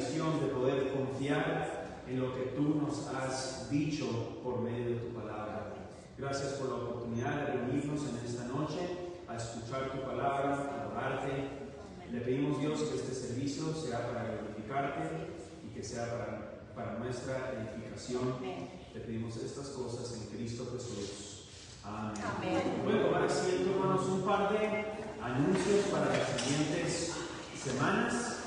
bendición de poder confiar en lo que tú nos has dicho por medio de tu palabra. Gracias por la oportunidad de reunirnos en esta noche a escuchar tu palabra, a adorarte. Le pedimos, Dios, que este servicio sea para glorificarte y que sea para nuestra edificación. Le pedimos estas cosas en Cristo Jesús. Amén. Amén. Pueden tomar asiento, hermanos, un par de anuncios para las siguientes semanas.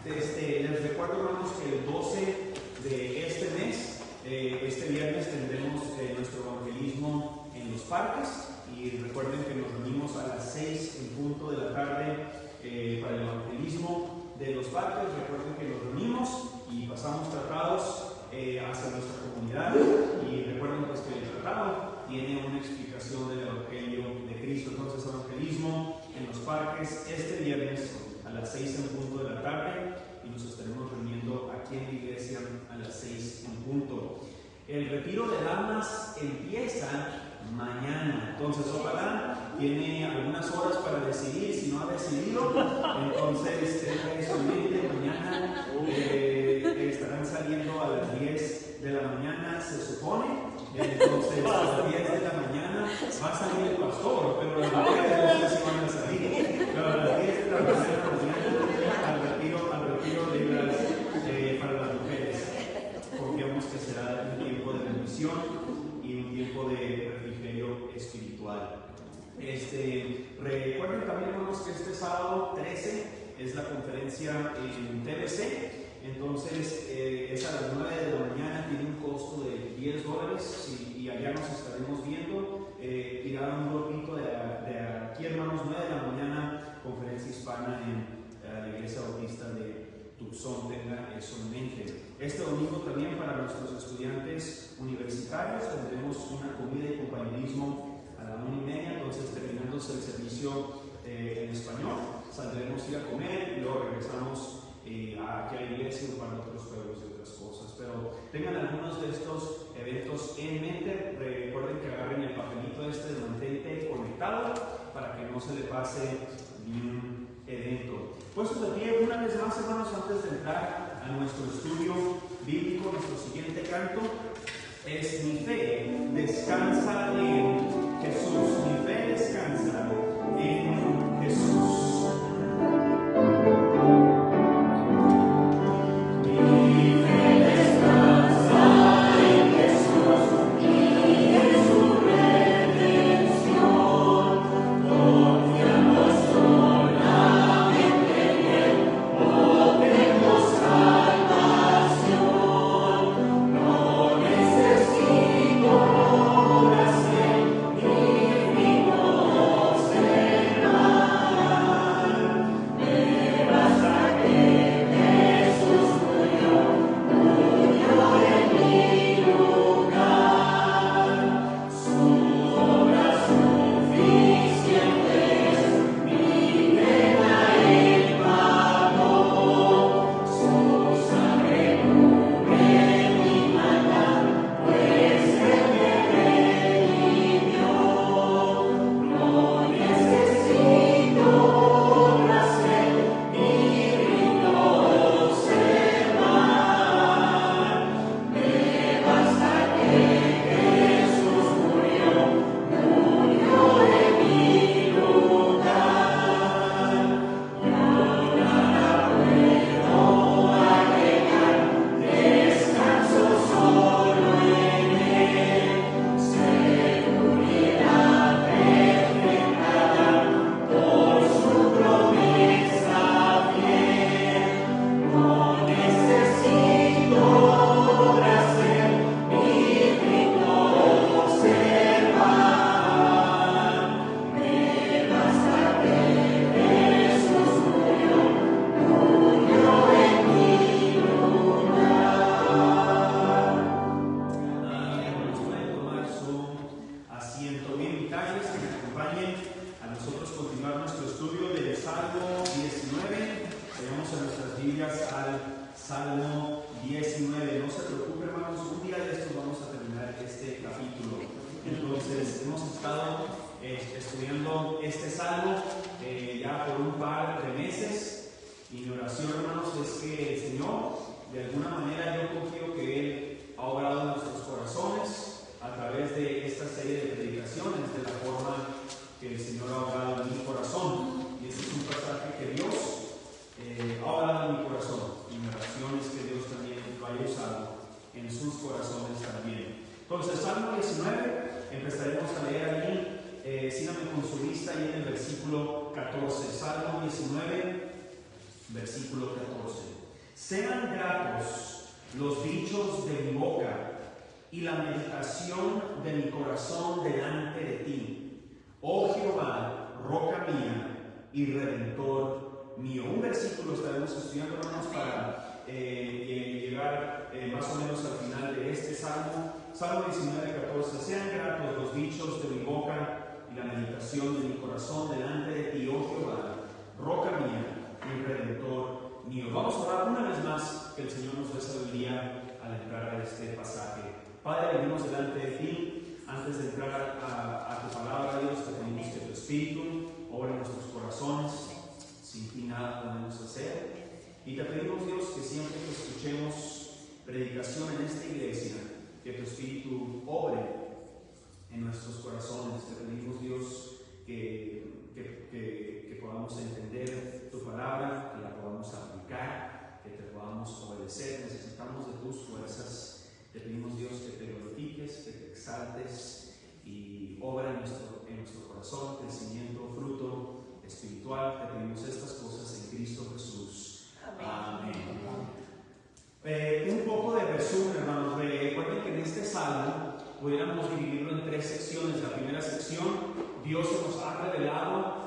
Les recuerdo, hermanos, que el 12 de este mes, este viernes, tendremos nuestro evangelismo en los parques. Y recuerden que nos reunimos a las 6 en punto de la tarde para el evangelismo de los parques. Recuerden que nos reunimos y pasamos tratados hacia nuestra comunidad. Y recuerden pues que el tratado tiene una explicación del Evangelio de Cristo. Entonces, evangelismo en los parques este viernes a las 6 en punto de la tarde, y nos estaremos reuniendo aquí en la iglesia a las 6 en punto. El retiro de damas empieza mañana, entonces ojalá tiene algunas horas para decidir. Si no ha decidido, entonces tenga eso en mente. Mañana estarán saliendo a las 10 de la mañana, se supone. Entonces a las 10 de la mañana va a salir el pastor, pero las mujeres no sé si van a salir. Pero a las 10 de la mañana al retiro para las mujeres. Confiamos que será un tiempo de bendición y un tiempo de refrigerio espiritual. Recuerden también, hermanos, que este sábado 13 es la conferencia en TBC. Entonces es a las 9 de la mañana, tiene un costo de $10 y allá nos estaremos viendo. Tirar un grupito de aquí, hermanos, 9 de la mañana, conferencia hispana en la Iglesia Bautista de Tucson. Tenga eso en mente. Este domingo también para nuestros estudiantes universitarios tendremos una comida y compañerismo a la 1:30. Entonces, terminándose el servicio en español, saldremos a ir a comer y luego regresamos aquí a la iglesia, un par de otros juegos y otras cosas. Pero tengan algunos de estos eventos en mente. Recuerden que agarren el papelito de mantente conectado para que no se le pase ni un evento. Puestos de pie una vez más, hermanos, antes de entrar a nuestro estudio bíblico. Nuestro siguiente canto es Mi fe descansa en Jesús. Mi fe descansa en Jesús. Estudiando este salmo ya por un par de meses, y mi oración, hermanos, es que el Señor de alguna manera yo confío que Él ha obrado en nuestros corazones a través de esta serie de predicaciones, de la forma que el Señor ha obrado en mi corazón. Y este es un pasaje que Dios ha obrado en mi corazón, y mi oración es que Dios también lo haya usado en sus corazones también. Entonces, Salmo 19, empezaremos a leer allí. Síganme con su vista ahí en el versículo 14. Salmo 19, versículo 14. Sean gratos los dichos de mi boca y la meditación de mi corazón delante de ti, oh Jehová, roca mía y redentor mío. Un versículo estaremos estudiando, hermanos, para llegar más o menos al final de este salmo. Salmo 19, 14. Sean gratos los dichos de mi boca y la meditación de mi corazón delante de ti, oh Jehová, roca mía y redentor mío. Vamos a orar una vez más, que el Señor nos dé sabiduría al entrar a este pasaje. Padre, venimos delante de ti. Antes de entrar a tu palabra, Dios, te pedimos que tu Espíritu obre en nuestros corazones. Sin ti nada podemos hacer. Y te pedimos, Dios, que siempre que escuchemos predicación en esta iglesia, que tu Espíritu obre en nuestros corazones. Te pedimos, Dios, que podamos entender tu palabra, que la podamos aplicar, que te podamos obedecer. Necesitamos de tus fuerzas. Te pedimos, Dios, que te glorifiques, que te exaltes y obra en nuestro corazón crecimiento, fruto espiritual. Te pedimos estas cosas en Cristo Jesús. Amén. Un poco de resumen, hermanos. Recuerden que en este salmo pudiéramos dividirlo en tres secciones. La primera sección, Dios se nos ha revelado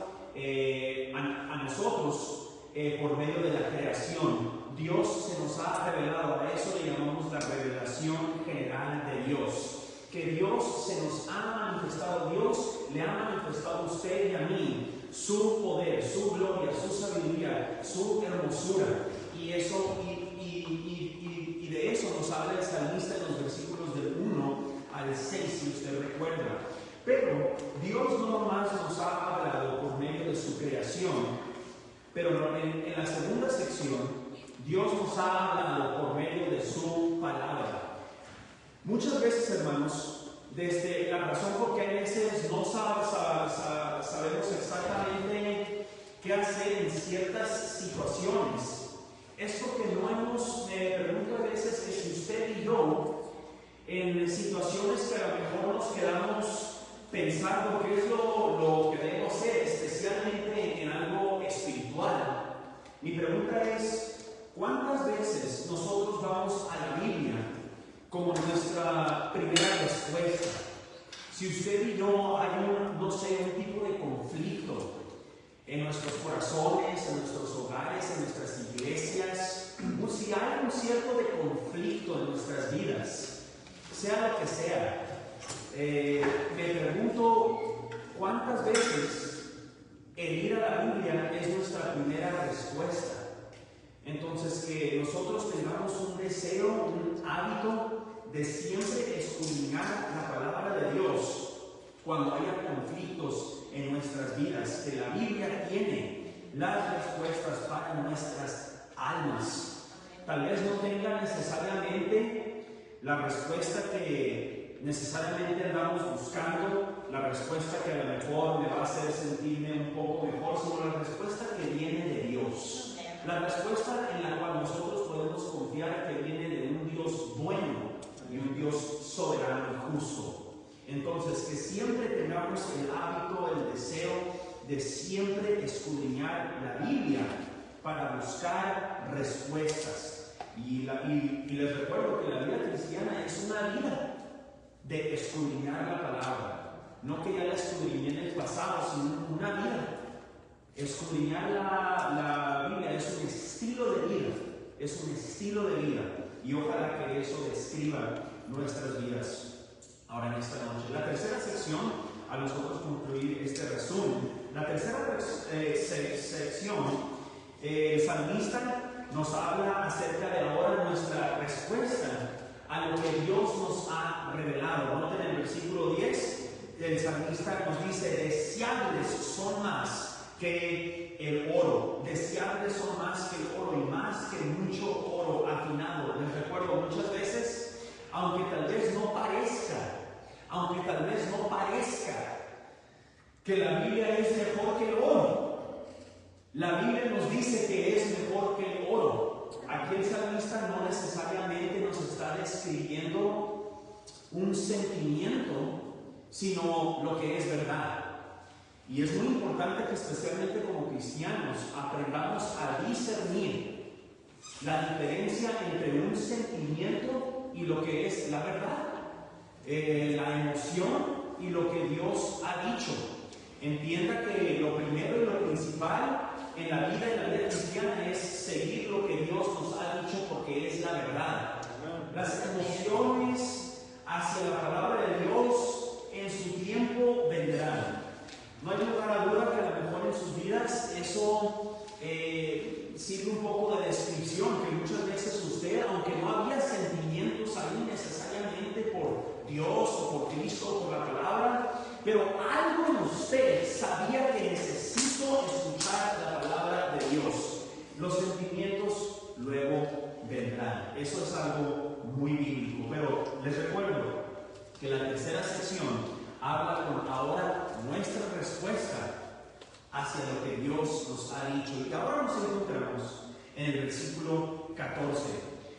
a nosotros por medio de la creación. Dios se nos ha revelado, a eso le llamamos la revelación general de Dios. Que Dios se nos ha manifestado, Dios le ha manifestado a usted y a mí su poder, su gloria, su sabiduría, su hermosura. Y eso, y de eso nos habla el salmista en los versículos del 1 al 6, si usted recuerda. Pero Dios no nomás nos ha hablado por medio de su creación, pero en la segunda sección, Dios nos ha hablado por medio de su palabra. Muchas veces, hermanos, desde la razón por qué a veces no sabemos exactamente qué hacer en ciertas situaciones, es porque no hemos, me pregunto a veces que si usted y yo, en situaciones que a lo mejor nos quedamos pensando qué es lo que debo hacer, especialmente en algo espiritual. Mi pregunta es, ¿cuántas veces nosotros vamos a la Biblia como nuestra primera respuesta? Si usted y yo hay un tipo de conflicto en nuestros corazones, en nuestros hogares, en nuestras iglesias, si hay un cierto de conflicto en nuestras vidas, sea lo que sea, me pregunto cuántas veces el ir a la Biblia es nuestra primera respuesta. Entonces, que nosotros tengamos un deseo, un hábito de siempre escudriñar la palabra de Dios cuando haya conflictos en nuestras vidas, que la Biblia tiene las respuestas para nuestras almas. Tal vez no tenga necesariamente la respuesta que necesariamente andamos buscando, la respuesta que a lo mejor me va a hacer sentirme un poco mejor, sino la respuesta que viene de Dios. La respuesta en la cual nosotros podemos confiar, que viene de un Dios bueno y un Dios soberano y justo. Entonces, que siempre tengamos el hábito, el deseo de siempre escudriñar la Biblia para buscar respuestas. Y les recuerdo que la vida cristiana es una vida de escudriñar la palabra. No que ya la escudriñé en el pasado, sino una vida. Escudriñar la Biblia es un estilo de vida. Es un estilo de vida. Y ojalá que eso describa nuestras vidas ahora en esta noche. La tercera sección, a nosotros concluir este resumen, la tercera sección, el salmista nos habla acerca de ahora nuestra respuesta a lo que Dios nos ha revelado. Noten en el versículo 10, el salmista nos dice: deseables son más que el oro, deseables son más que el oro y más que mucho oro, afinado. Les recuerdo muchas veces, aunque tal vez no parezca que la Biblia es mejor que el oro. La Biblia nos dice que es mejor que el oro. Aquí el salmista no necesariamente nos está describiendo un sentimiento, sino lo que es verdad. Y es muy importante que especialmente como cristianos aprendamos a discernir la diferencia entre un sentimiento y lo que es la verdad, la emoción y lo que Dios ha dicho. Entienda que lo primero y lo principal en la vida cristiana es seguir lo que Dios nos ha dicho, porque es la verdad. Las emociones hacia la palabra de Dios en su tiempo vendrán. No hay lugar a duda que a lo mejor en sus vidas eso sirve un poco de descripción, que muchas veces usted, aunque no había sentimientos ahí necesariamente por Dios o por Cristo o por la palabra, pero algo en usted sabía que necesito escuchar la palabra de Dios. Los sentimientos luego vendrán. Eso es algo muy bíblico. Pero les recuerdo que la tercera sección habla con ahora nuestra respuesta hacia lo que Dios nos ha dicho. Y ahora nos encontramos en el versículo 14.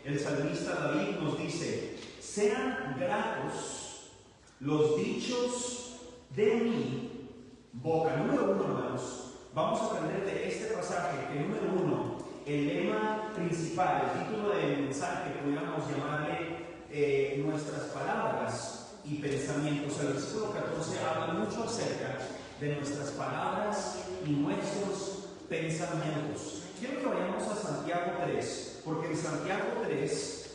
El salmista David nos dice: sean gratos los dichos de mi boca. Número uno, hermanos, vamos a aprender de este pasaje que número uno, el lema principal, el título del mensaje, pudiéramos llamarle nuestras palabras y pensamientos. El versículo 14 habla mucho acerca de nuestras palabras y nuestros pensamientos. Quiero que vayamos a Santiago 3, porque en Santiago 3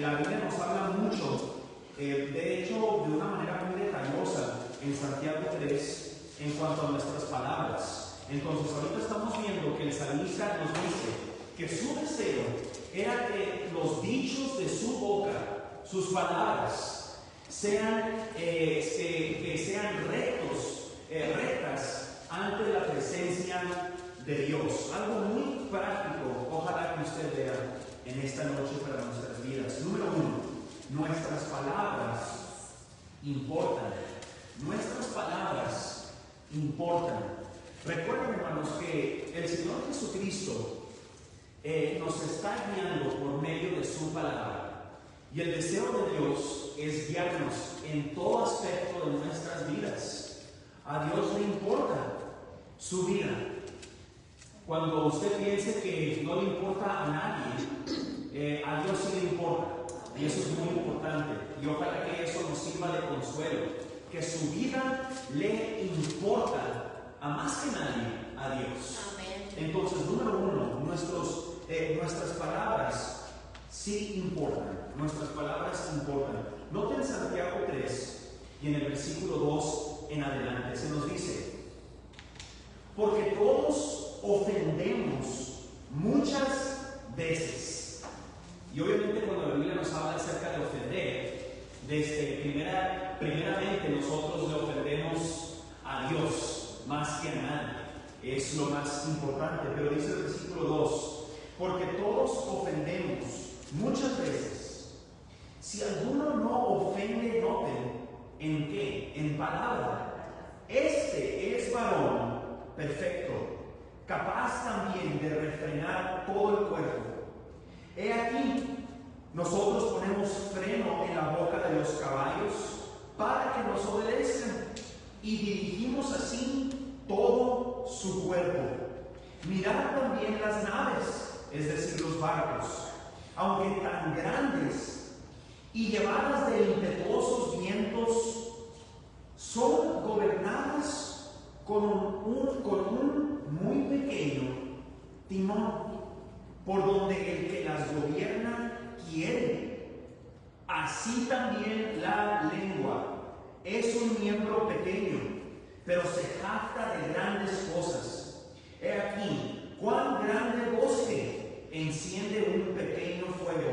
la Biblia nos habla mucho, de hecho de una manera muy detallosa, en Santiago 3, en cuanto a nuestras palabras. Entonces ahorita estamos viendo que el salmista nos dice que su deseo era que los dichos de su boca, sus palabras, sean rectas ante la presencia de Dios. Algo muy práctico, ojalá que usted vea en esta noche para nuestras vidas. Número uno, nuestras palabras importan. Nuestras palabras importan. Recuerden, hermanos, que el Señor Jesucristo nos está guiando por medio de su palabra. Y el deseo de Dios es guiarnos en todo aspecto de nuestras vidas. A Dios le importa su vida. Cuando usted piense que no le importa a nadie, a Dios sí le importa. Y eso es muy importante. Y ojalá que eso nos sirva de consuelo. Que su vida le importa a más que nadie a Dios. Amén. Entonces, número uno, nuestras palabras sí importan. Nuestras palabras importan. Noten Santiago 3 y en el versículo 2 en adelante se nos dice: porque todos ofendemos muchas veces. Y obviamente cuando la Biblia nos habla acerca de ofender, primeramente nosotros le ofendemos a Dios más que a nadie. Es lo más importante. Pero dice el versículo 2: porque todos ofendemos muchas veces. Si alguno no ofende, noten en qué, en palabra. Este es varón perfecto, capaz también de refrenar todo el cuerpo. He aquí, nosotros ponemos freno en la boca de los caballos para que nos obedezcan, y dirigimos así todo su cuerpo. Mirad también las naves, es decir, los barcos, aunque tan grandes y llevadas de impetuosos vientos, son gobernadas con un muy pequeño timón, por donde el que las gobierna quiere. Así también la lengua es un miembro pequeño, pero se jacta de grandes cosas. He aquí cuán grande bosque enciende un pequeño fuego,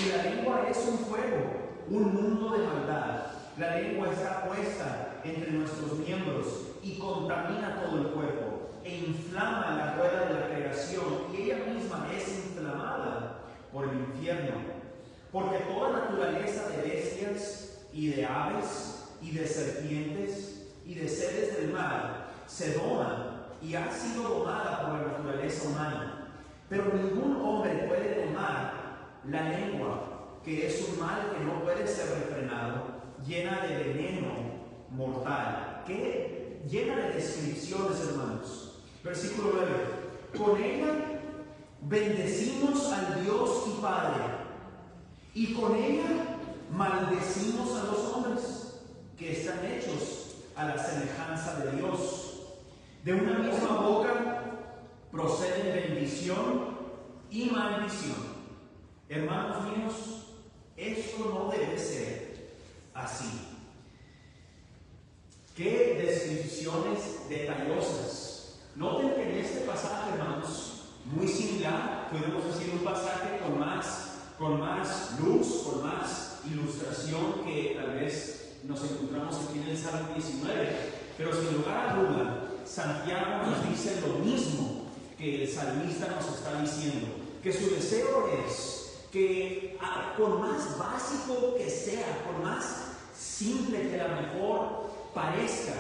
y la lengua es un fuego, un mundo de maldad. La lengua está puesta entre nuestros miembros y contamina todo el cuerpo, e inflama la rueda de la creación, y ella misma es inflamada por el infierno. Porque toda naturaleza de bestias y de aves y de serpientes y de seres del mar se doma y ha sido domada por la naturaleza humana. Pero ningún hombre puede domar la lengua, que es un mal que no puede ser refrenado, llena de veneno mortal, que llena de descripciones, hermanos. Versículo 9. Con ella bendecimos al Dios y Padre, y con ella maldecimos a los hombres que están hechos a la semejanza de Dios. De una misma boca proceden bendición y maldición. Hermanos míos, esto no debe ser así. Qué descripciones detallosas. Noten que en este pasaje, hermanos, muy similar, podemos decir un pasaje con más luz, con más ilustración que tal vez nos encontramos aquí en el Salmo 19. Pero sin lugar a duda, Santiago nos dice lo mismo que el salmista nos está diciendo, que su deseo es que por más básico que sea, por más simple que a lo mejor parezca,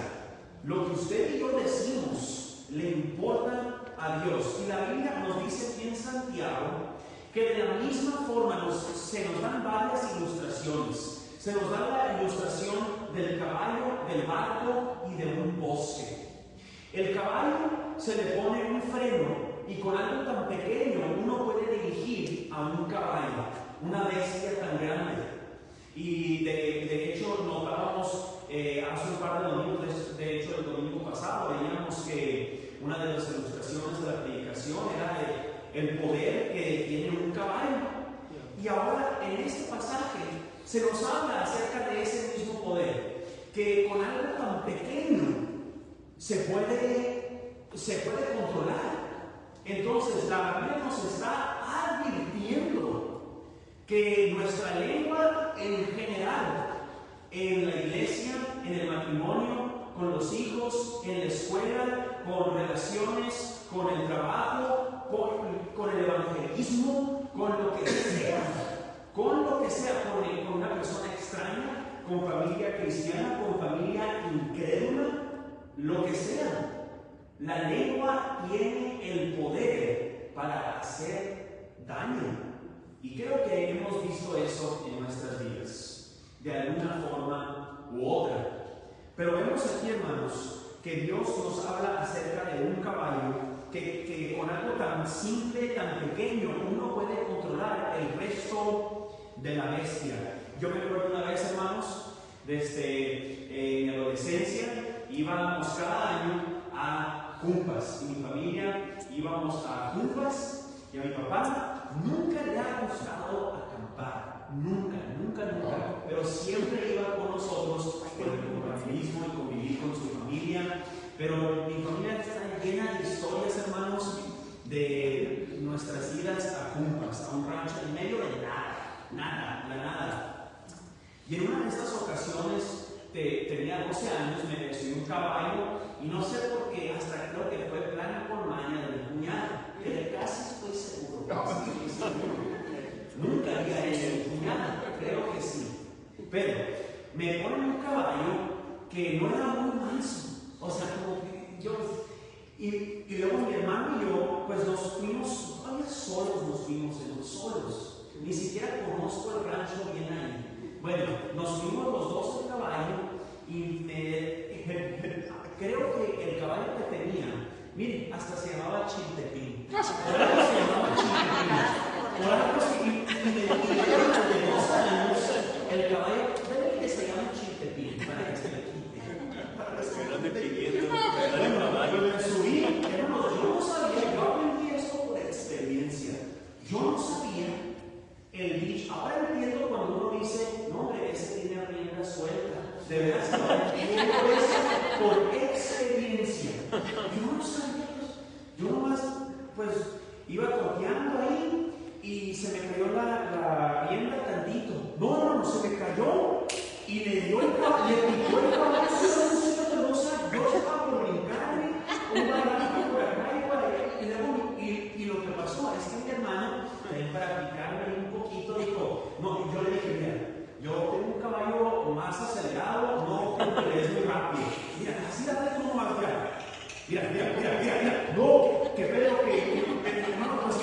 lo que usted y yo decimos le importa a Dios. Y la Biblia nos dice aquí en Santiago que de la misma forma se nos dan varias ilustraciones. Se nos da la ilustración del caballo, del barco y de un bosque. El caballo se le pone un freno y con algo tan pequeño uno puede dirigir a un caballo, una bestia tan grande. Y de hecho notábamos hace un par de domingos, de hecho el domingo pasado veíamos que una de las ilustraciones de la predicación era el poder que tiene un caballo. Y ahora en este pasaje se nos habla acerca de ese mismo poder, que con algo tan pequeño se puede controlar. Entonces la Biblia nos está advirtiendo que nuestra lengua en general, en la iglesia, en el matrimonio, con los hijos, en la escuela, con relaciones, con el trabajo, con el evangelismo, con lo que sea, con una persona extraña, con familia cristiana, con familia incrédula, lo que sea. La lengua tiene el poder para hacer daño. Y creo que hemos visto eso en nuestras vidas, de alguna forma u otra. Pero vemos aquí, hermanos, que Dios nos habla acerca de un caballo que con algo tan simple, tan pequeño, uno puede controlar el resto de la bestia. Yo me acuerdo una vez, hermanos, desde mi adolescencia, íbamos cada año a Jumpas, y mi familia íbamos a Jumpas, y a mi papá nunca le ha gustado acampar, nunca, pero siempre iba con nosotros por el compañerismo y convivir con su familia. Pero mi familia está llena de historias, hermanos, de nuestras idas a Jumpas, a un rancho en medio de nada. Y en una de estas ocasiones, tenía 12 años, me subí un caballo, y no sé por qué, hasta creo que fue plana por maña de mi cuñada, pero casi estoy seguro. Nunca había hecho mi cuñada, creo que sí. Pero me ponen un caballo que no era muy manso. O sea, como que yo, y luego mi hermano y yo, pues nos fuimos, todavía solos, ni siquiera conozco el rancho bien ahí. Bueno, nos fuimos los dos al caballo y creo que el caballo que tenía, miren, hasta se llamaba Chiltepín. Por algo se llamaba Chiltepín. Por algo y de 2 años, el caballo, debe que se llama Chiltepín, para que se le quite. Bueno, me subí, hermanos, yo no sabía, yo aprendí esto por experiencia. Yo no sabía el dicho. Ahora entiendo cuando uno dice, no, hombre, ese tiene rienda suelta. De verdad, entiendo eso por experiencia. Yo no sabía, yo nomás, pues, iba cojeando ahí y se me cayó la rienda tantito. No, se me cayó y le dio el caballo, le picó el caballo. Yo estaba por brincarme, un barranco por acá y por allá. Y lo que pasó es que mi hermano, para picarme más acelerado, no porque es muy rápido. Mira, así dale como más, mira. No, que pedo que, hermano, pues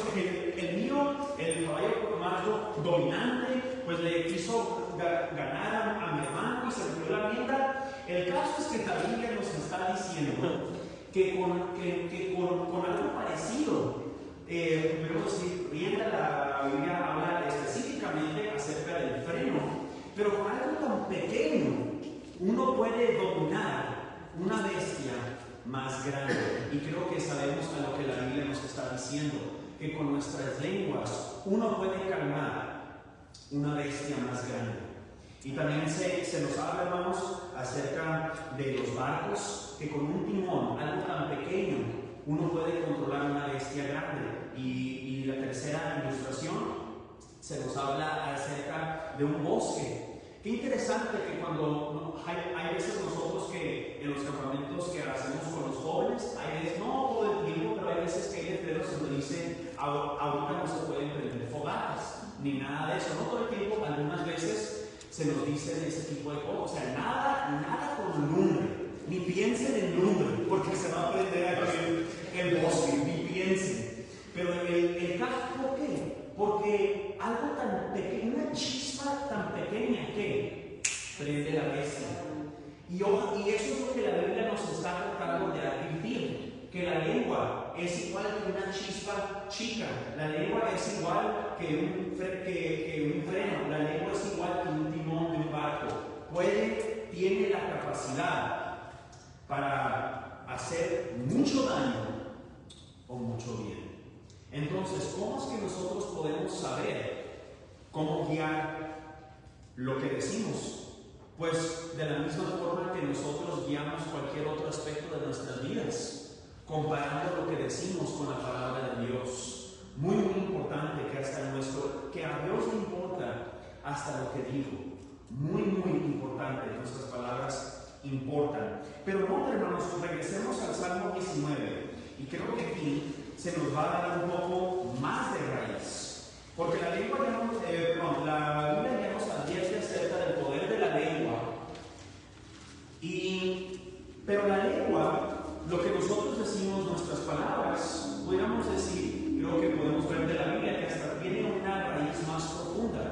el mío, el caballo macho dominante, pues le quiso ganar a mi hermano y se le dio la rienda. El caso es que la Biblia nos está diciendo que con algo parecido, primero si rienda, la Biblia habla específicamente acerca del freno, pero con algo tan pequeño uno puede dominar una bestia más grande. Y creo que sabemos a lo que la Biblia nos está diciendo, que con nuestras lenguas uno puede calmar una bestia más grande. Y también se nos habla, hermanos, acerca de los barcos, que con un timón, algo tan pequeño, uno puede controlar una bestia grande. Y la tercera ilustración se nos habla acerca de un bosque. Qué interesante que cuando hay veces nosotros que en los campamentos que hacemos con los jóvenes, hay veces, no todo el tiempo, pero hay veces que hay letreros donde dice ahorita no se pueden prender fogatas, ni nada de eso, no todo el tiempo, algunas veces se nos dicen ese tipo de cosas, o sea, nada con lumbre, ni piensen en lumbre, porque se va a prender aquí el bosque, ni piensen. Pero el caso, ¿por qué? Porque algo tan pequeño, una chispa tan pequeña que prende la bestia. Y eso es lo que la Biblia nos está tratando de advertir, que la lengua es igual que una chispa chica, la lengua es igual que un freno, la lengua es igual que un timón de un barco. Tiene la capacidad para hacer mucho daño o mucho bien. Entonces, ¿cómo es que nosotros podemos saber cómo guiar lo que decimos? Pues de la misma forma que nosotros guiamos cualquier otro aspecto de nuestras vidas, comparando lo que decimos con la palabra de Dios. Muy importante que a Dios le importa hasta lo que digo. Muy importante, nuestras palabras importan. Pero no, hermanos, regresemos al Salmo 19 y creo que aquí se nos va a dar un poco más de raíz, porque la Biblia ya nos advierte acerca del poder de la lengua, pero la lengua, lo que nosotros decimos, nuestras palabras, podríamos decir, creo que podemos ver de la Biblia que hasta tiene una raíz más profunda,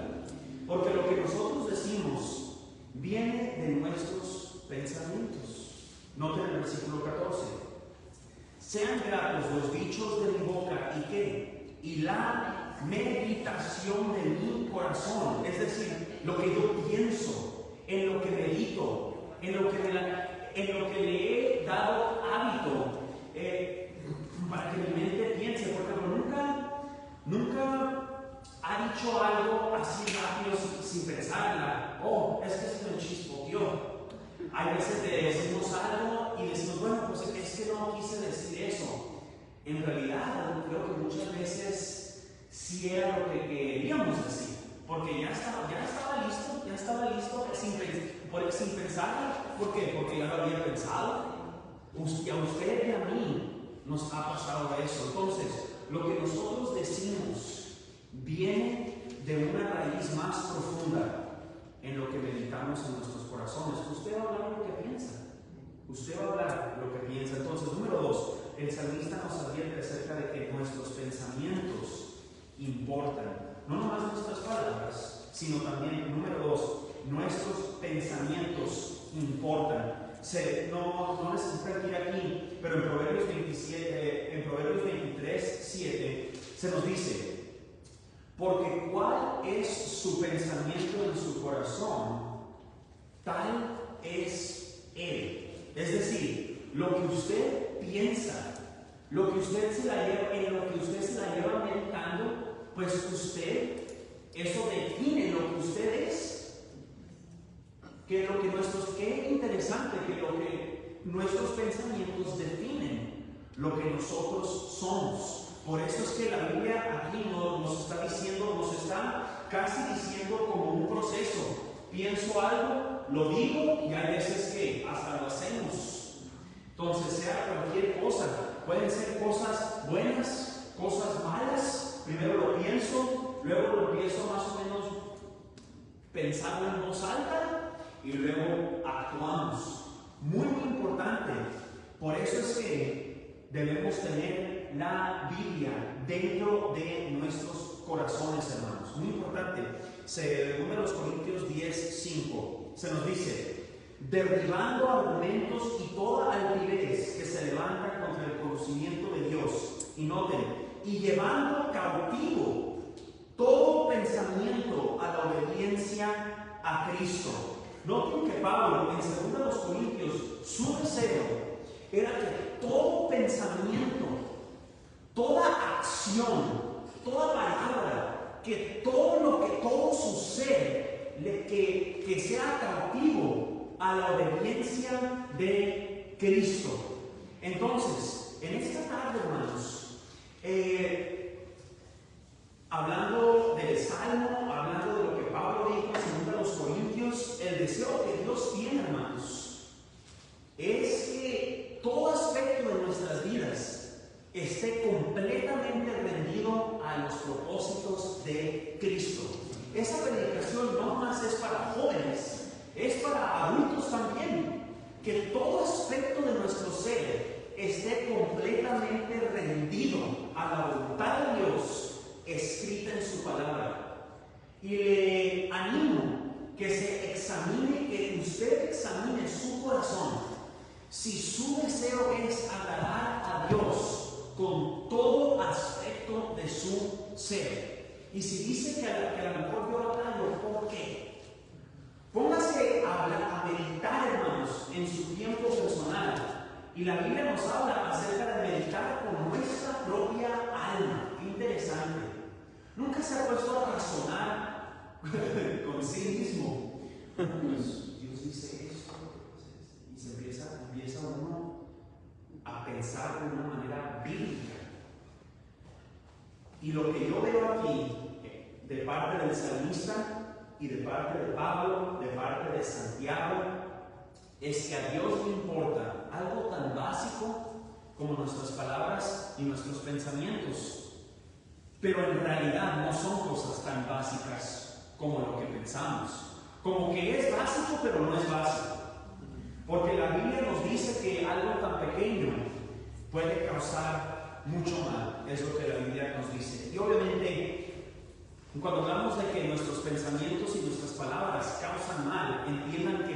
porque lo que nosotros decimos viene de nuestros pensamientos. Noten el versículo 14. Sean gratos los dichos de mi boca y la meditación de mi corazón, es decir, lo que yo pienso, en lo que medito, en lo que le he dado hábito, para que mi mente piense, porque nunca ha dicho algo así rápido sin pensarla. Oh, es que se me chispoteó. Hay veces que decimos algo y decimos, bueno, pues es que no quise decir eso. En realidad, creo que muchas veces sí era lo que queríamos decir, porque ya estaba listo sin pensar. ¿Por qué? Porque ya lo había pensado. Y a usted y a mí nos ha pasado eso. Entonces, lo que nosotros decimos viene de una raíz más profunda en lo que meditamos en nuestros corazones. Usted va a hablar lo que piensa. Usted va a hablar lo que piensa. Entonces, número 2, el salmista nos advierte acerca de que nuestros pensamientos importan. No nomás nuestras palabras, sino también, número 2, nuestros pensamientos importan. No necesitan ir aquí, pero en Proverbios 23, 7, se nos dice: porque cuál es su pensamiento en su corazón, tal es él. Es decir, lo que usted piensa, lo que usted se la lleva meditando, pues eso define lo que usted es. Qué interesante que lo que nuestros pensamientos definen lo que nosotros somos. Por eso es que la Biblia aquí nos está diciendo, nos está casi diciendo como un proceso. Pienso algo, lo digo y hay veces que hasta lo hacemos. Entonces, sea cualquier cosa, pueden ser cosas buenas, cosas malas. Primero lo pienso, luego lo empiezo más o menos pensando en voz alta y luego actuamos. Muy, muy importante. Por eso es que debemos tener la Biblia dentro de nuestros corazones, hermanos. Muy importante. Según los Corintios 10:5 se nos dice: derribando argumentos y toda altivez que se levanta contra el conocimiento de Dios. Y noten, y llevando cautivo todo pensamiento a la obediencia a Cristo. Noten que Pablo, en 2 Corintios, su deseo era que todo pensamiento, toda acción, toda palabra, que todo su ser, que sea cautivo a la obediencia de Cristo. Entonces, en esta tarde, hermanos, hablando del Salmo, hablando de lo que Pablo dijo en 2 Corintios, el deseo que Dios tiene, hermanos, es que todo aspecto de nuestras vidas esté completamente rendido a los propósitos de Cristo. Esa predicación no más es para jóvenes, es para adultos también. Que todo aspecto de nuestro ser esté completamente rendido a la voluntad de Dios escrita en su palabra. Y le animo que se examine, que usted examine su corazón, si su deseo es agradar a Dios con todo aspecto de su ser. Y si dice que a lo mejor yo lo ¿por qué? Póngase a meditar, hermanos, en su tiempo personal. Y la Biblia nos habla acerca de meditar con nuestra propia alma. Qué interesante. Nunca se ha puesto a razonar con sí mismo. Pues Dios dice esto, y se empieza uno a pensar de una manera bíblica. Y lo que yo veo aquí, de parte del salmista, y de parte de Pablo, de parte de Santiago, es que a Dios le importa algo tan básico como nuestras palabras y nuestros pensamientos. Pero en realidad no son cosas tan básicas como lo que pensamos. Como que es básico, pero no es básico. Porque la Biblia nos dice que algo tan pequeño puede causar mucho mal. Es lo que la Biblia nos dice. Y obviamente, cuando hablamos de que nuestros pensamientos y nuestras palabras causan mal, entiendan que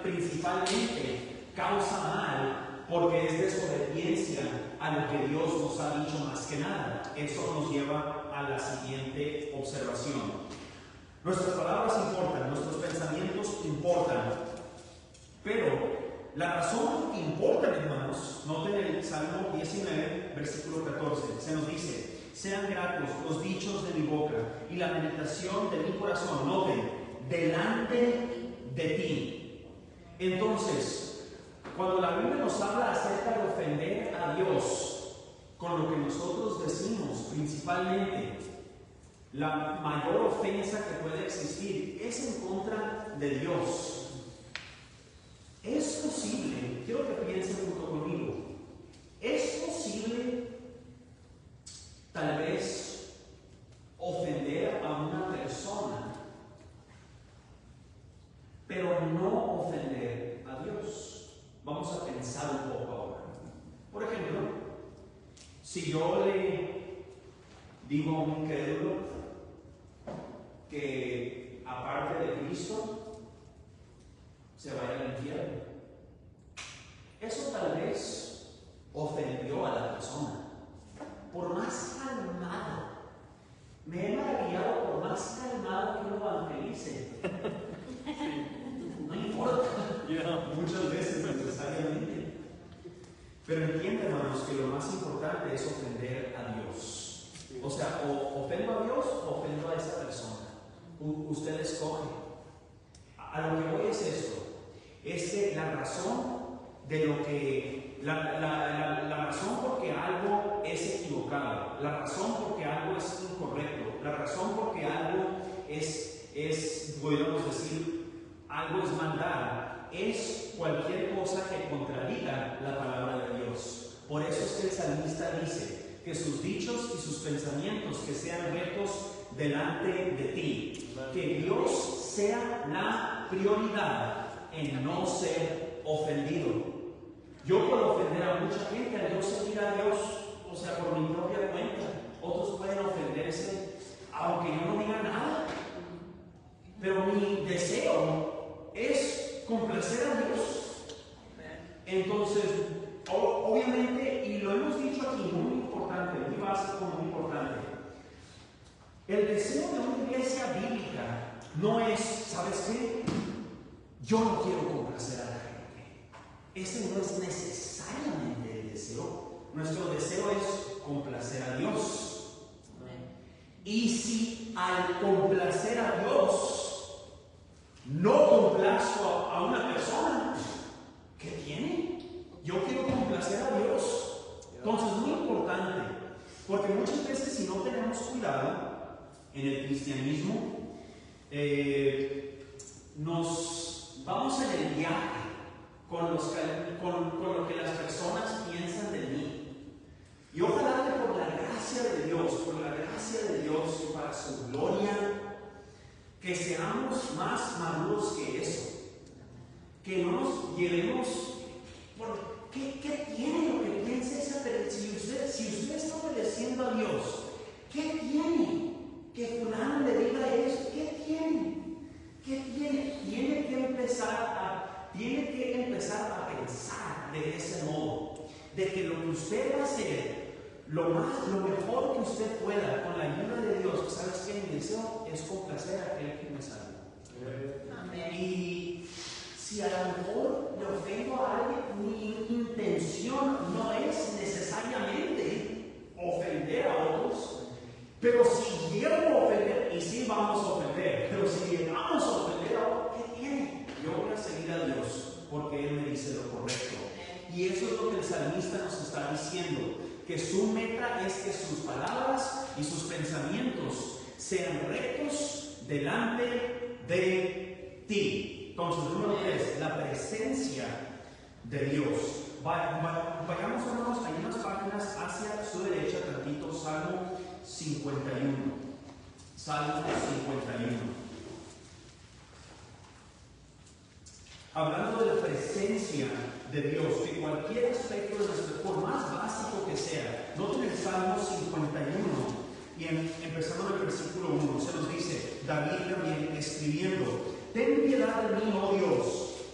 principalmente causa mal porque es desobediencia a lo que Dios nos ha dicho más que nada. Eso nos lleva a la siguiente observación. Nuestras palabras importan, nuestros pensamientos importan, pero la razón que importan, hermanos, noten el Salmo 19, versículo 14, se nos dice: sean gratos los dichos de mi boca y la meditación de mi corazón, noten, delante de ti. Entonces, cuando la Biblia nos habla acerca de ofender a Dios con lo que nosotros decimos, principalmente, la mayor ofensa que puede existir es en contra de Dios. Es posible, quiero que piensen junto conmigo, es posible tal vez ofender a una persona, pero no ofender a Dios. Vamos a pensar un poco ahora. Por ejemplo, si yo le digo a un incrédulo que aparte de Cristo se vaya al infierno, eso tal vez ofendió a la persona. Por más calmado, me he maravillado, por más calmado que uno evangelice, no importa, muchas veces necesariamente. Pero entiende, hermanos, que lo más importante es ofender a Dios. O sea, o ofendo a Dios o ofendo a esa persona. Usted escoge. A lo que voy es esto: es que la razón de lo que la razón por que algo es equivocado, la razón por que algo es incorrecto, la razón por que algo es podríamos decir, algo es maldad, es cualquier cosa que contradiga la palabra de Dios. Por eso es que el salmista dice que sus dichos y sus pensamientos que sean rectos delante de ti. Que Dios sea la prioridad en no ser ofendido. Yo puedo ofender a mucha gente al yo seguir a Dios, o sea, por mi propia cuenta. Otros pueden ofenderse aunque yo no diga nada. Pero mi deseo es complacer a Dios. Entonces, obviamente, y lo hemos dicho aquí, muy importante, muy básico, muy importante. El deseo de una iglesia bíblica no es, ¿sabes qué? Yo no quiero complacer a la gente. Ese no es necesariamente el deseo. Nuestro deseo es complacer a Dios. Y si al complacer a Dios no complazco a una persona, ¿qué tiene? Yo quiero complacer a Dios. Entonces es muy importante, porque muchas veces si no tenemos cuidado en el cristianismo, nos vamos en el viaje con lo que las personas piensan de mí. Y ojalá que por la gracia de Dios, y para su gloria, que seamos más maduros que eso. Que no nos llevemos por ¿qué tiene lo que piensa esa persona? Si usted está obedeciendo a Dios, ¿qué tiene? Que fulano le diga eso, ¿qué tiene? ¿Qué tiene? Tiene que empezar a pensar de ese modo, de que lo que usted va a hacer, lo mejor que usted pueda, con la ayuda de Dios, ¿sabes qué? Mi deseo es complacer a aquel que me salvó. Amén. Y si a lo mejor le ofendo a alguien, mi intención no es necesariamente ofender a otros, pero si llego a ofender, y sí vamos a ofender, pero si llegamos a ofender a otros, ¿qué tiene? Yo voy a seguir a Dios porque Él me dice lo correcto. Y eso es lo que el salmista nos está diciendo, que su meta es que sus palabras y sus pensamientos sean rectos delante de ti. Entonces, número 3, la presencia de Dios. Vayamos hay unas páginas hacia su derecha, tantito, Salmo 51. Salmo 51. Hablando de la presencia de Dios, que cualquier aspecto de nuestro, por más básico que sea, noten el Salmo 51 y empezando en el versículo 1, se nos dice, David también escribiendo, ten piedad de mí, oh Dios,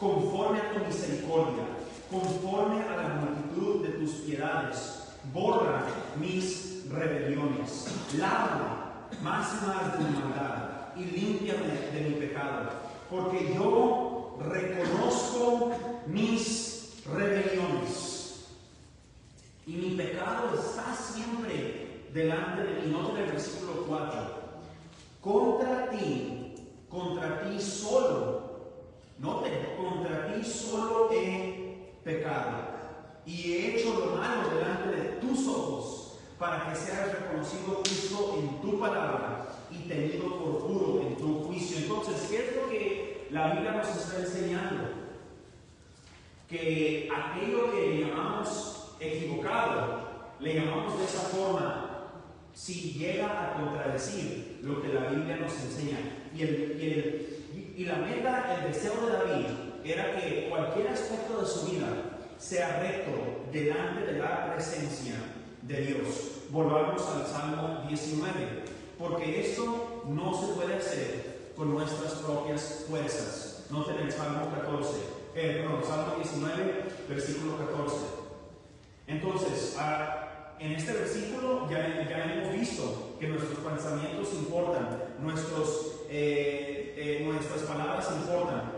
conforme a tu misericordia, conforme a la multitud de tus piedades, borra mis rebeliones, lava más y más de mi maldad y límpiame de mi pecado, porque yo reconozco mis rebeliones y mi pecado está siempre delante de mí. Noten el versículo 4, contra ti solo, noten, contra ti solo he pecado y he hecho lo malo delante de tus ojos, para que seas reconocido justo en tu palabra y tenido por puro en tu juicio. Entonces, ¿qué es lo que la Biblia nos está enseñando? Que aquello que llamamos equivocado, le llamamos de esa forma, si llega a contradecir lo que la Biblia nos enseña. Y la meta, el deseo de David, era que cualquier aspecto de su vida sea recto delante de la presencia de Dios. Volvamos al Salmo 19, porque esto no se puede hacer con nuestras propias fuerzas. Noten el Salmo 19, versículo 14. Entonces, en este versículo ya hemos visto que nuestros pensamientos importan, nuestras palabras importan,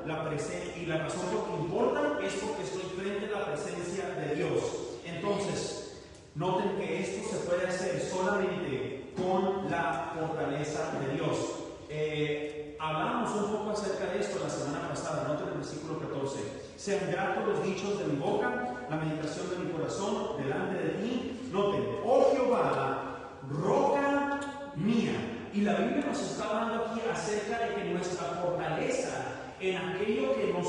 y la razón por que importan es porque estoy frente a la presencia de Dios. Entonces, noten que esto se puede hacer solamente con la fortaleza de Dios. Hablamos un poco acerca de esto la semana pasada. Noten el versículo 14. Sean gratos los dichos de mi boca, la meditación de mi corazón delante de ti. Noten, oh Jehová, roca mía. Y la Biblia nos está hablando aquí acerca de que nuestra fortaleza en aquello que nos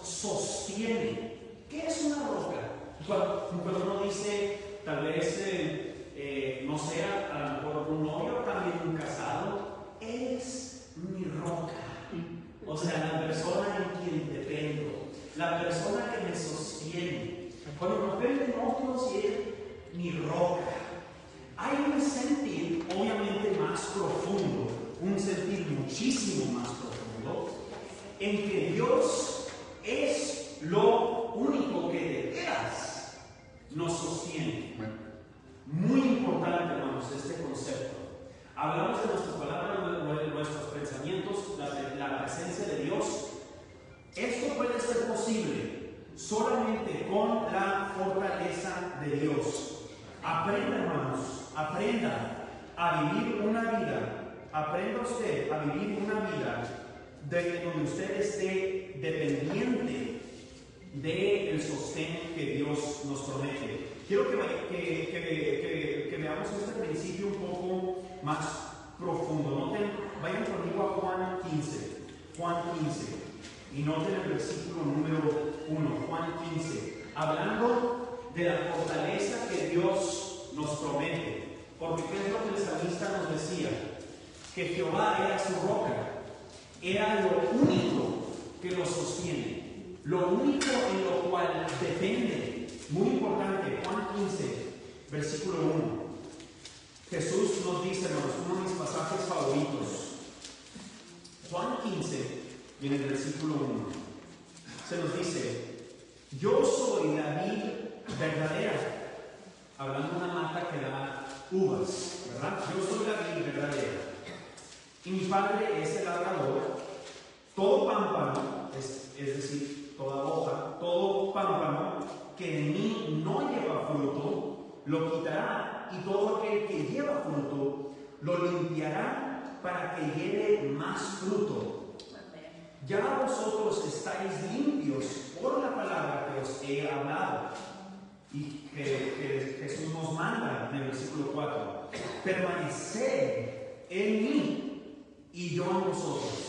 sostiene. ¿Qué es una roca? Cuando uno dice, tal vez no sea a lo mejor un novio, también un casado, eres mi roca. O sea, la persona en quien dependo, la persona que me sostiene. Cuando nos ven de novios, es mi roca. Hay un sentir obviamente más profundo, un sentir muchísimo más profundo, en que Dios es lo único que de veras nos sostiene. Muy importante, hermanos, este concepto. Hablamos de nuestras palabras, de nuestros pensamientos, la presencia de Dios. Esto puede ser posible solamente con la fortaleza de Dios. Aprenda, hermanos, aprenda a vivir una vida. Aprenda usted a vivir una vida de donde usted esté dependiente del sostén que Dios nos promete. Quiero que veamos este principio un poco más profundo. Noten, vayan conmigo a Juan 15. Juan 15. Y noten el versículo número 1. Juan 15. Hablando de la fortaleza que Dios nos promete. Porque ¿qué es lo que el salmista nos decía? Que Jehová era su roca. Era lo único que lo sostiene. Lo único en lo cual depende. Muy importante, Juan 15, versículo 1. Jesús nos dice, hermanos, uno de mis pasajes favoritos. Juan 15, y en el versículo 1, se nos dice: yo soy la vid verdadera. Hablando de una mata que da uvas, ¿verdad? Yo soy la vid verdadera. Y mi Padre es el labrador. Todo pámpano, es decir, toda hoja, todo pámpano que en mí no lleva fruto, lo quitará, y todo aquel que lleva fruto, lo limpiará para que lleve más fruto. Ya vosotros estáis limpios por la palabra que os he hablado. Y que Jesús nos manda en el versículo 4: permaneced en mí y yo en vosotros.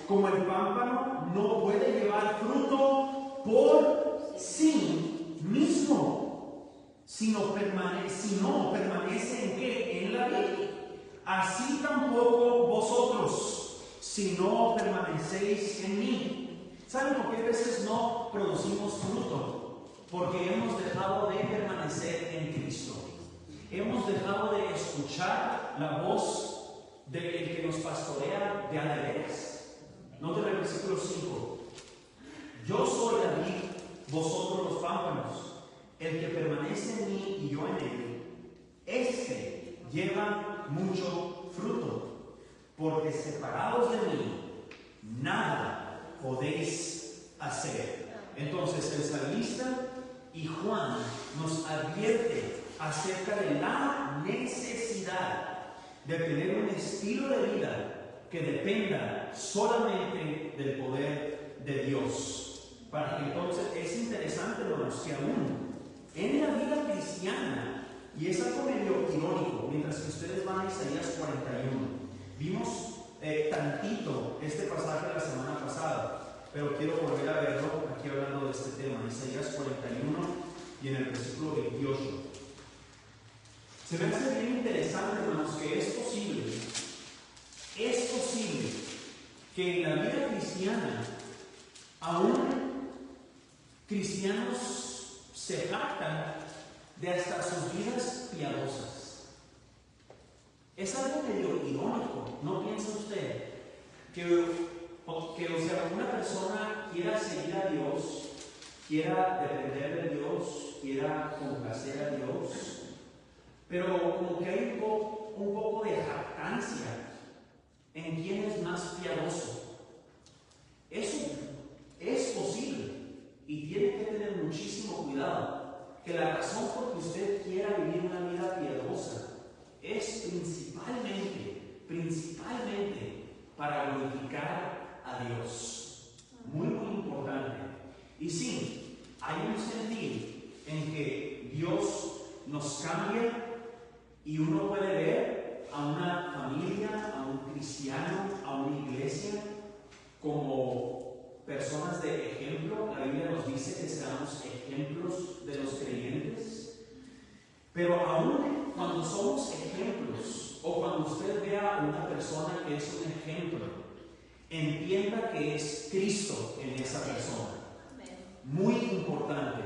Como el pámpano no puede llevar fruto por sí mismo, sino permanece en ¿qué? En la vid. Así tampoco vosotros, si no permanecéis en mí. ¿Saben por qué a veces no producimos fruto? Porque hemos dejado de permanecer en Cristo. Hemos dejado de escuchar la voz del que nos pastorea de a de veras. Noten el versículo 5. Yo soy la vid, vosotros los pámpanos. El que permanece en mí y yo en él, este lleva mucho fruto, porque separados de mí nada podéis hacer. Entonces el salmista y Juan nos advierte acerca de la necesidad de tener un estilo de vida que dependa solamente del poder de Dios. Para que entonces, es interesante, hermanos, que aún en la vida cristiana, y es algo medio irónico, mientras que ustedes van a Isaías 41, vimos tantito este pasaje la semana pasada, pero quiero volver a verlo aquí hablando de este tema, Isaías 41 y en el versículo 28. Se me hace bien interesante, hermanos, que es posible que en la vida cristiana, aún cristianos se jactan de hasta sus vidas piadosas. Es algo medio irónico, ¿no piensa usted? Que una persona quiera seguir a Dios, quiera depender de Dios, quiera complacer a Dios, pero como que hay un poco de jactancia en quién es más piadoso. Eso es posible y tiene que tener muchísimo cuidado, que la razón por que usted quiera vivir una vida piadosa es principalmente para glorificar a Dios. Muy importante. Y sí, hay un sentir en que Dios nos cambia y uno puede ver a una familia, a un cristiano, a una iglesia como personas de ejemplo. La Biblia nos dice que seamos ejemplos de los creyentes, pero aún cuando somos ejemplos, o cuando usted vea a una persona que es un ejemplo, entienda que es Cristo en esa persona. Muy importante,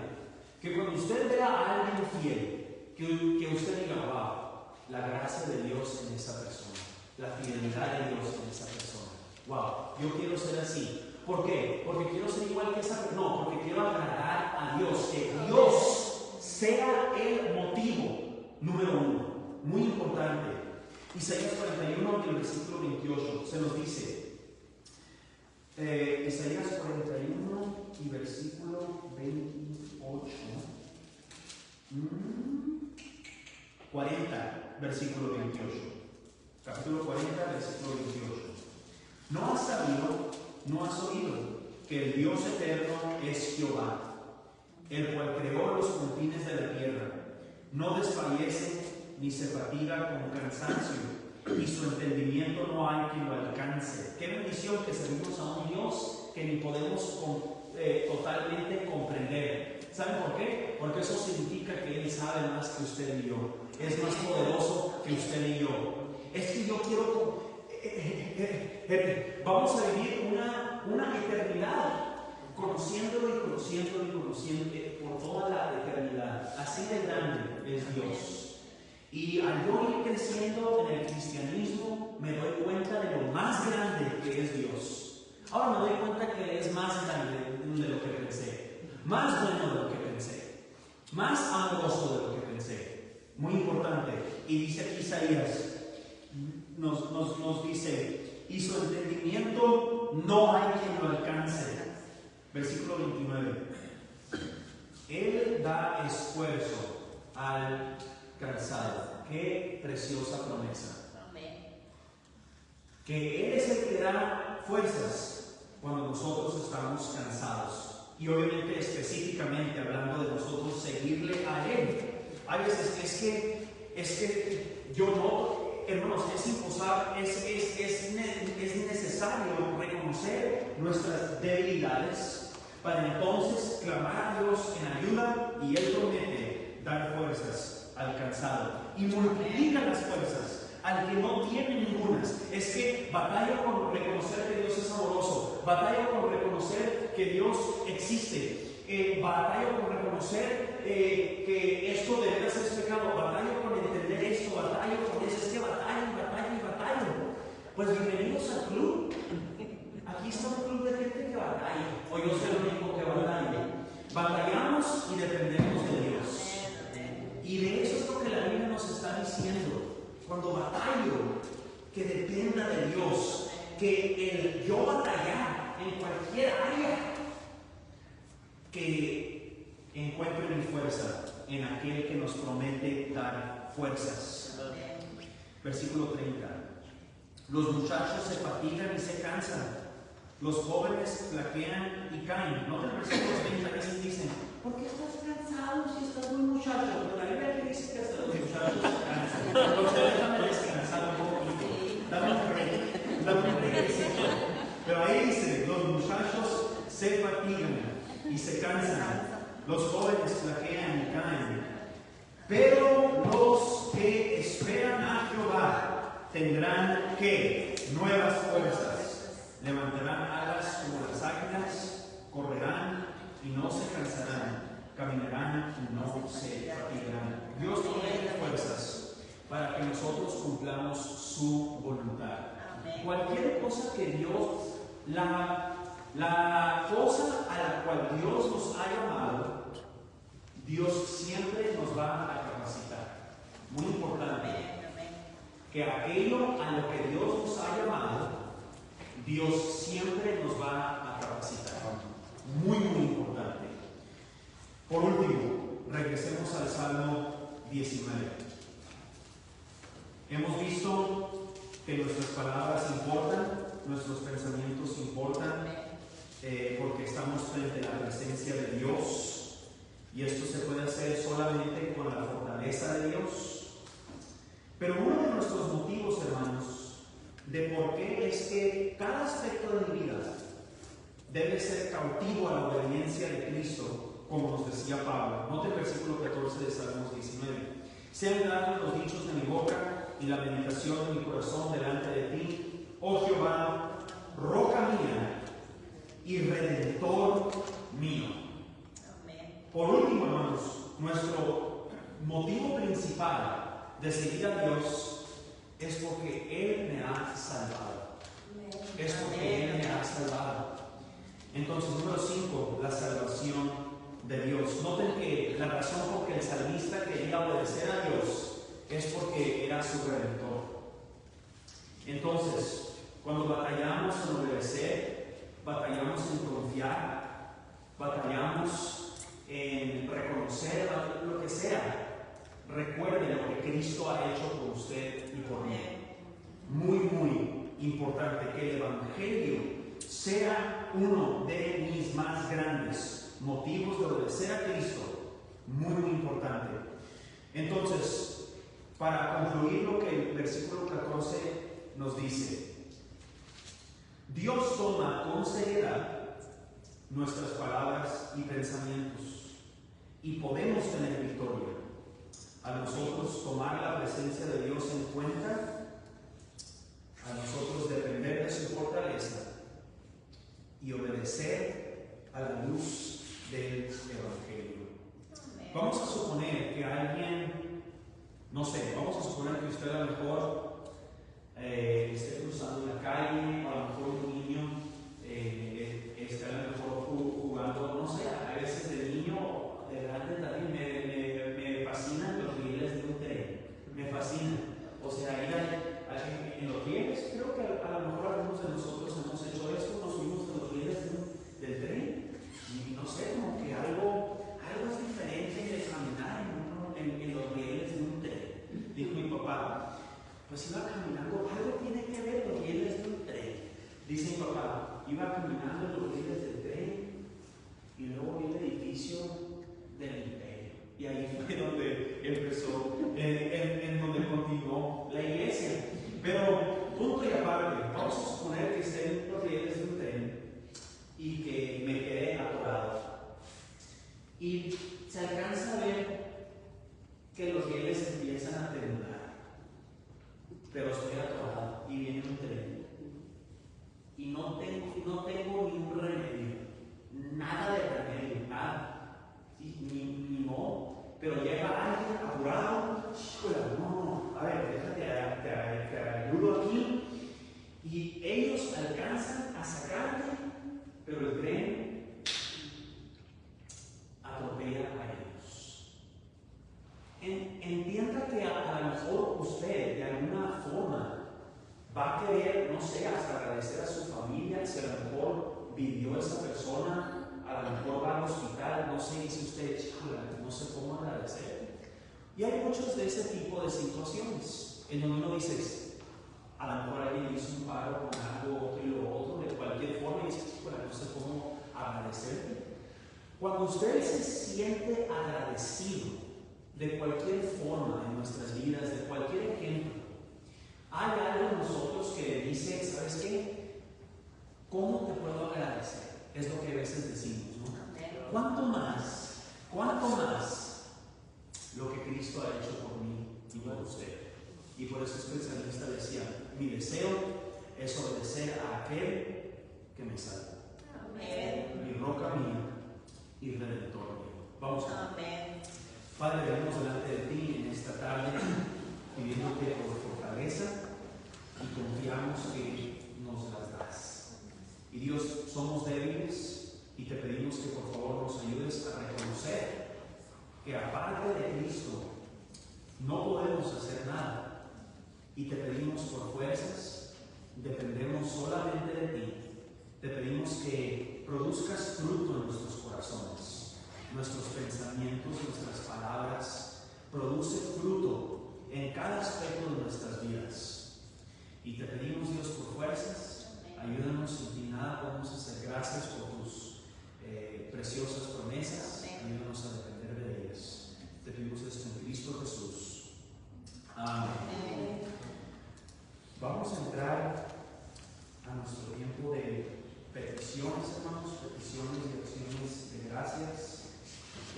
que cuando usted vea a alguien fiel, que usted diga, wow, la gracia de Dios en esa persona, la fidelidad de Dios en esa persona. Wow, yo quiero ser así. ¿Por qué? Porque quiero ser igual que esa persona. No, porque quiero agradar a Dios, que Dios sea el motivo número uno. Muy importante. Isaías 41, el versículo 28, se nos dice, Isaías 41 y versículo 28, 40, versículo 28, capítulo 40, versículo 28. ¿No has sabido, no has oído, que el Dios eterno es Jehová, el cual creó los confines de la tierra? No desfallece ni se fatiga con cansancio, y su entendimiento no hay quien lo alcance. Qué bendición que servimos a un Dios que ni podemos totalmente comprender. ¿Saben por qué? Porque eso significa que Él sabe más que usted y yo. Es más poderoso que usted y yo. Es que yo quiero... vamos a vivir una eternidad conociéndolo y conociéndolo y conociéndolo por toda la eternidad. Así de grande es Dios. Y al yo ir creciendo en el cristianismo, me doy cuenta de lo más grande que es Dios. Ahora me doy cuenta que es más grande de lo que pensé, más bueno de lo que pensé, más amoroso de lo que pensé. Muy importante. Y dice aquí Isaías, nos dice, y su entendimiento no hay quien lo alcance. Versículo 29. Él da esfuerzo al cansado. Qué preciosa promesa. Que Él es el que da fuerzas cuando nosotros estamos cansados. Y obviamente específicamente hablando de nosotros seguirle a Él. Hay veces es que yo no, hermanos, es necesario reconocer nuestras debilidades para entonces clamar a Dios en ayuda, y Él promete dar fuerzas al cansado y multiplica las fuerzas al que no tiene ningunas. Es que batallo con reconocer que Dios es amoroso, batallo con reconocer que Dios existe, batallo con reconocer que esto de veras es pecado, batallo con entender esto, batallo con eso, es que batallo. Pues bienvenidos al club. Aquí está un club de gente que batalla, o yo soy el único que batalla. Batallamos y dependemos de Dios. Y de eso es lo que la Biblia nos está diciendo. Cuando batallo, que dependa de Dios, que el yo batallar en cualquier área, que encuentre mi fuerza en aquel que nos promete dar fuerzas. Versículo 30. Los muchachos se fatigan y se cansan. Los jóvenes flaquean y caen. No el versículo 30 a veces dicen, ¿por qué estás cansado si estás muy muchacho? Pero la Biblia dice que hasta los muchachos se cansan. Pero déjame descansar un poquito. Dame un break. Pero ahí dice, los muchachos se fatigan y se cansan. Los jóvenes flaquean y caen. Pero los que esperan a Jehová tendrán que nuevas fuerzas, levantarán alas como las águilas, correrán y no se cansarán, caminarán y no se fatigarán. Dios provee fuerzas para que nosotros cumplamos su voluntad. Amén. Cualquier cosa que Dios, la cosa a la cual Dios nos ha llamado, Dios siempre nos va a capacitar. Muy importante. Que aquello a lo que Dios nos ha llamado, Dios siempre nos va a capacitar. Muy importante. Por último, regresemos al Salmo 19. Hemos visto que nuestras palabras importan, nuestros pensamientos importan, porque estamos frente a la presencia de Dios, y esto se puede hacer solamente con la fortaleza de Dios. Pero uno de nuestros motivos, hermanos, de por qué es que cada aspecto de mi vida debe ser cautivo a la obediencia de Cristo, como nos decía Pablo. Note el versículo 14 de Salmos 19. Sean gratos los dichos de mi boca y la meditación de mi corazón delante de ti, oh Jehová, roca mía y redentor mío. Amén. Por último, hermanos, nuestro motivo principal de seguir a Dios es porque Él me ha salvado. Es porque Él me ha salvado. Entonces, número 5, la salvación de Dios. Noten que la razón por que el salmista quería obedecer a Dios es porque era su redentor. Entonces, cuando batallamos en obedecer, batallamos en confiar, batallamos en reconocer lo que sea, recuerde lo que Cristo ha hecho por usted y por mí. Muy importante que el Evangelio sea uno de mis más grandes motivos de obedecer a Cristo. Muy importante. Entonces, para concluir lo que el versículo 14 nos dice, Dios toma con seriedad nuestras palabras y pensamientos y podemos tener victoria. A nosotros tomar la presencia de Dios en cuenta, a nosotros depender de su fortaleza y obedecer a la luz del Evangelio. Vamos a suponer que alguien, no sé, vamos a suponer que usted a lo mejor esté cruzando la calle, o a lo mejor un niño esté a lo mejor jugando, no sé, a veces de niño, de grande también me fascinan los rieles de un tren, me fascinan. O sea, ir en los rieles, creo que a lo mejor algunos de nosotros hemos hecho esto, nos subimos en los rieles del tren y no sé, como que algo es diferente de caminar en los rieles de un tren. Dijo mi papá, pues iba caminando, algo tiene que ver los rieles de un tren. Dice mi papá, iba caminando en los rieles del tren y luego vi el edificio del imperio. Y ahí fue donde empezó, en donde continuó la iglesia. Pero, punto y aparte, vamos a suponer que esté en los rieles de un tren y que me quedé atorado. Y se alcanza a ver que los rieles empiezan a temblar. Pero estoy atorado y viene un tren. Y no tengo ningún remedio. Nada de remedio, nada. ¿Sí? Ni modo. Pero llega alguien apurado. No, a ver, déjate, te ayudo aquí. Y ellos alcanzan a sacarte, pero el tren atropella a ellos. Entienda que a lo mejor usted, de alguna forma, va a querer, no sé, hasta agradecer a su familia, si a lo mejor vivió esa persona, a lo mejor va al hospital, no sé, dice usted, no sé cómo agradecer. Y hay muchos de ese tipo de situaciones en donde uno dice, a lo mejor alguien hizo un paro con algo y lo otro, de cualquier forma, y dice, no sé cómo agradecerte. Cuando usted se siente agradecido de cualquier forma en nuestras vidas, de cualquier ejemplo, hay algo en nosotros que dice, ¿sabes qué? ¿Cómo te puedo agradecer? Es lo que a veces decimos, ¿no? ¿Cuánto más lo que Cristo ha hecho por mí y por usted? Y por eso el salmista decía, mi deseo es obedecer a aquel que me salva. Amén. Mi roca mía y redentor mío. Vamos a Amén. Padre, venimos delante de ti en esta tarde pidiéndote por fortaleza y confiamos que nos las das. Y Dios, somos débiles y te pedimos que por favor nos ayudes a reconocer que aparte de Cristo no podemos hacer nada. Y te pedimos por fuerzas, dependemos solamente de ti. Te pedimos que produzcas fruto en nuestros corazones, nuestros pensamientos, nuestras palabras. Produce fruto en cada aspecto de nuestras vidas. Y te pedimos, Dios, por fuerzas, ayúdanos, sin ti nada podemos hacer. Gracias por tus preciosas promesas. Ayúdanos a depender de ellas. Te pedimos esto en Cristo Jesús. Amén. Vamos a entrar a nuestro tiempo de peticiones, hermanos, peticiones y acciones de gracias.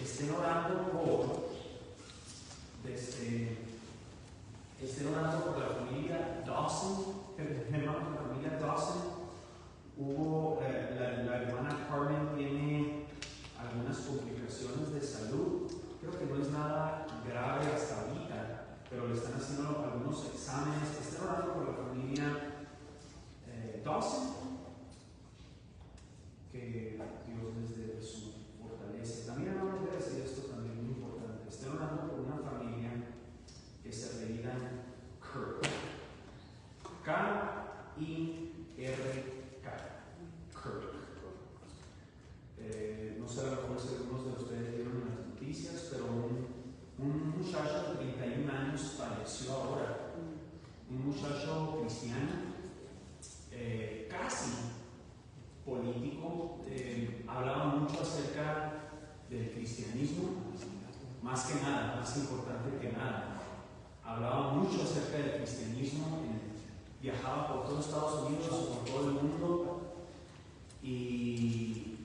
Estén orando por Estoy orando por la familia Dawson, hermanos, la familia Dawson. La hermana Carmen tiene algunas complicaciones de salud. Creo que no es nada grave hasta ahorita, pero le están haciendo algunos exámenes. Estoy orando por la familia Dawson, que Dios les dé su fortaleza. También vamos a decir esto también muy importante. Estoy orando por una familia que se apellida Kirk. K-I-R-K. Kirk. No sé a lo mejor si algunos de ustedes vieron en las noticias, pero un muchacho de 31 años falleció ahora. Un muchacho cristiano, casi político, hablaba mucho acerca del cristianismo, más que nada, más importante que nada. Hablaba mucho acerca del cristianismo, viajaba por todo Estados Unidos, por todo el mundo, y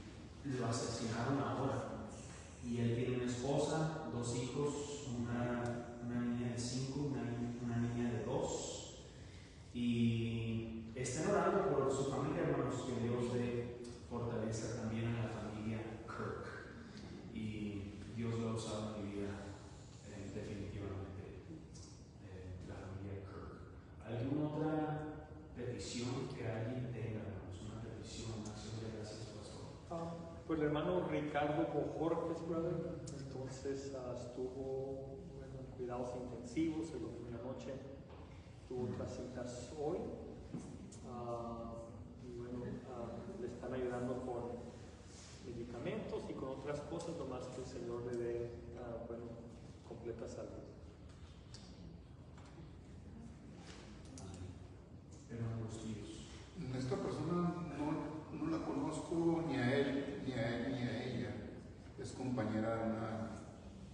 lo asesinaron ahora. Y él tiene una esposa, 2 hijos, una niña de 5, una niña de 2. Y estén orando por su familia, hermanos, que Dios dé fortaleza también a la familia Kirk. Y Dios lo ha usado en mi vida, definitivamente, la familia Kirk. ¿Alguna otra petición que alguien tenga, hermanos? Una petición, una acción de gracias, pastor. Pues el hermano Ricardo Bojorquez, brother, entonces estuvo en cuidados intensivos en la primera noche, tuvo otras citas hoy, y bueno, le están ayudando con medicamentos y con otras cosas, nomás que el Señor le dé, completa salud. Esta persona no la conozco ni a él, ni a ella. Es compañera de una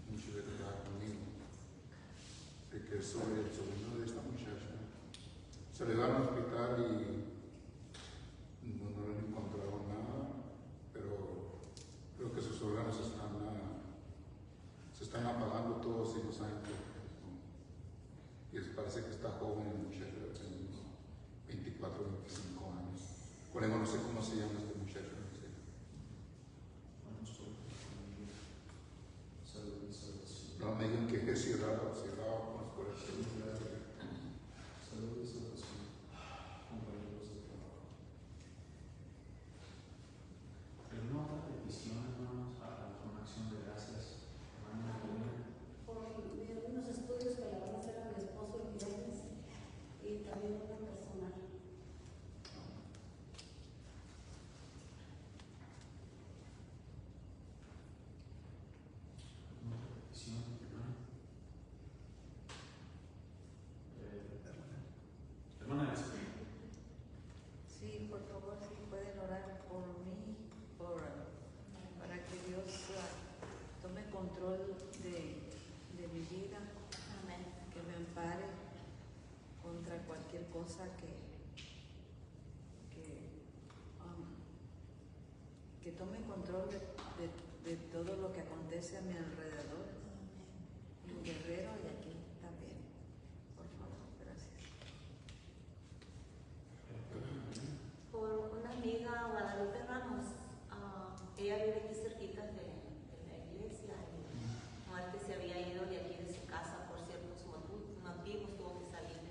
muchacha que trabaja conmigo, que es sobre el sobrino de esta muchacha. Se le va al hospital y no le encontraron nada, pero creo que sus órganos se están apagando todos y no saben por qué. Y parece que está joven el muchacho, de 24, 25 años. Por eso no sé cómo se llama este muchacho. No me digan que es cerrado con los corazones. Saludos a los compañeros de trabajo. ¿Alguna otra petición, hermanos, con acción de gracias? Hermana Julia. Por unos estudios que le van a hacer a mi esposo el viernes y también una personal. Sí, por favor, si pueden orar por mí, para que Dios tome control de mi vida. Amén. Que me ampare contra cualquier cosa que tome control de todo lo que acontece a mi alrededor. En Guerrero y aquí también. Por favor, gracias. Por una amiga, Guadalupe Ramos, ella vive aquí cerquita de la iglesia y no antes se había ido de aquí de su casa por ciertos motivos, tuvo que salir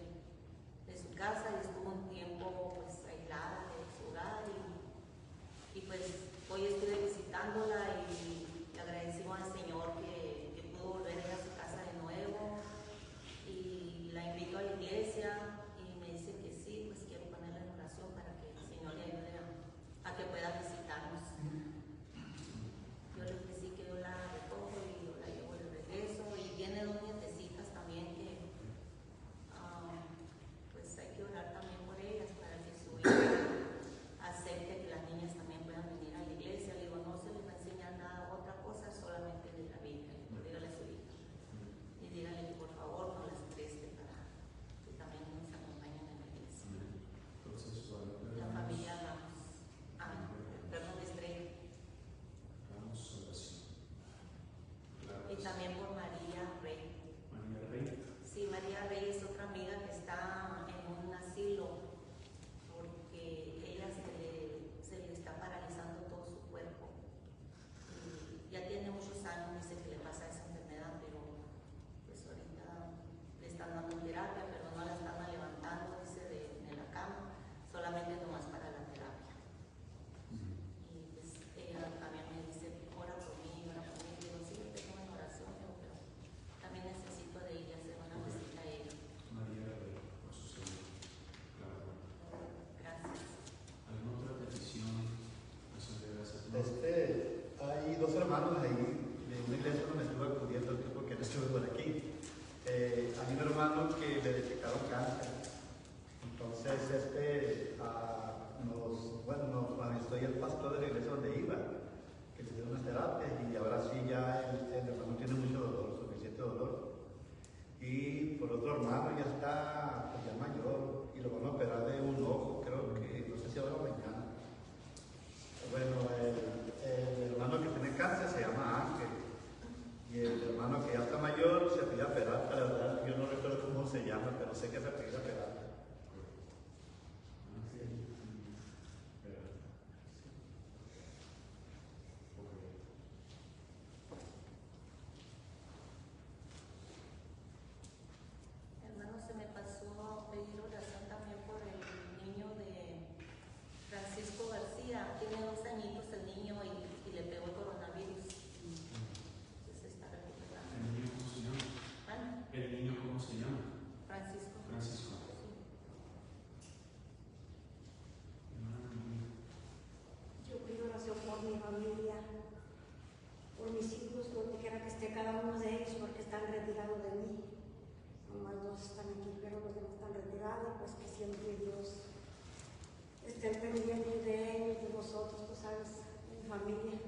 de su casa y estuvo un tiempo pues aislada de su hogar y pues hoy estuve visitándola y le agradecimos al Señor que pudo volver a su casa de nuevo estén pendientes de ellos, de nosotros, tú sabes, en familia.